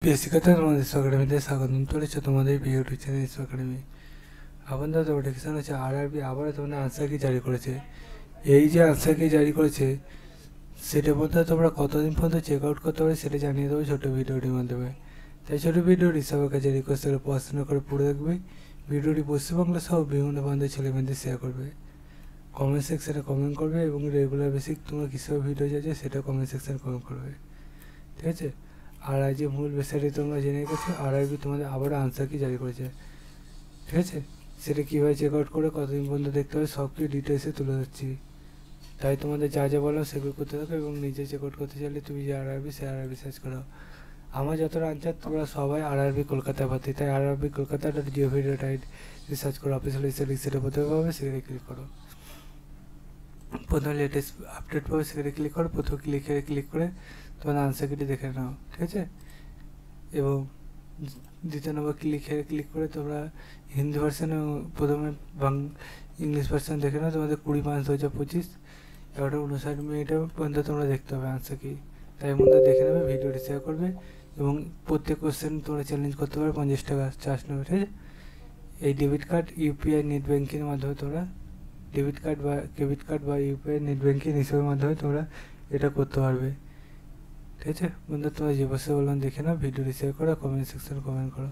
বেসিকতা তোমাদের একাডেমিতে স্বাগতম চলেছে তোমাদের ইউটিউব চ্যানেল একাডেমি। আপনাদের নোটিফিকেশন হচ্ছে আরআরবি আবার তোমাদের আনসার কি জারি করেছে। এই যে আনসার কি জারি করেছে সেটার মধ্যে তোমরা কতদিন পর্যন্ত চেক আউট করতে পারবে সেটা জানিয়ে দেবো ছোটো ভিডিওটির মাধ্যমে। তাই ছোটো ভিডিওটি সবার কাছে রিকোয়েস্ট করে পড়াশোনা করে পড়ে দেখবে। ভিডিওটি পশ্চিমবাংলা সহ বিভিন্ন বান্ধব ছেলেমেয়েদের শেয়ার করবে, কমেন্ট সেকশানে কমেন্ট করবে এবং রেগুলার বেসিক তোমরা কীসব ভিডিও যাচ্ছে সেটা কমেন্ট সেকশানে কমেন্ট করবে, ঠিক আছে। আর আজ যে মূল বিষয়টি তোমরা জেনে গেছো, আরআরবি তোমাদের আবারও আনসার কি জারি করেছে, ঠিক আছে। সেটা কীভাবে চেক আউট করে কতদিন পর্যন্ত দেখতে হবে সব কিছু ডিটেলসে তুলে ধরছি। তাই তোমাদের যা যা বললাম সেগুলো করতে থাকো এবং নিজে চেক আউট করতে চাইলে তুমি যে আরআরবি সে আরআরবি সার্চ করো। আমার যতটা আনসার তোমরা সবাই আরআরবি কলকাতা ভর্তি, তাই আরআরবি কলকাতা .gov.in রিসার্চ করো, অফিসিয়াল সেটা প্রথমে পাবে, সেখানে ক্লিক করো। প্রথমে লেটেস্ট আপডেট পাবে, সেখানে ক্লিক করো। প্রথম ক্লিক করে তোমার আনসার কিটি দেখে নাও, ঠিক আছে। এবং দ্বিতীয় নম্বর ক্লিক করে তোমরা হিন্দি ভার্সান এবং প্রথমে ইংলিশ ভার্সান দেখে নাও। তোমাদের 20/5/2025 11:59 পর্যন্ত তোমরা দেখতে হবে আনসার কি। তাই মধ্যে দেখে নেবে, ভিডিওটি শেয়ার করবে এবং প্রত্যেক কোশ্চেন তোমরা চ্যালেঞ্জ করতে পারবে 50 টাকা চার্জ নেবে, ঠিক আছে। এই ডেবিট কার্ড, ইউপিআই, নেট ব্যাঙ্কিংয়ের মাধ্যমে তোমরা ডেবিট কার্ড বা ক্রেডিট কার্ড বা ইউপিআই, নেট ব্যাঙ্কিং হিসেবের মাধ্যমে তোমরা এটা করতে পারবে, ঠিক আছে। বন্ধু তোমরা যে বসে বললাম দেখে নাও, ভিডিওটি শেয়ার করো, কমেন্ট সেকশনে কমেন্ট করো।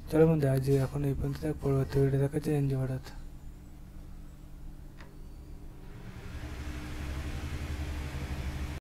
চলো বন্ধু আজ এখন এই পর্যন্ত, পরবর্তী ভিডিও দেখা যায়। এনজয় ভারত।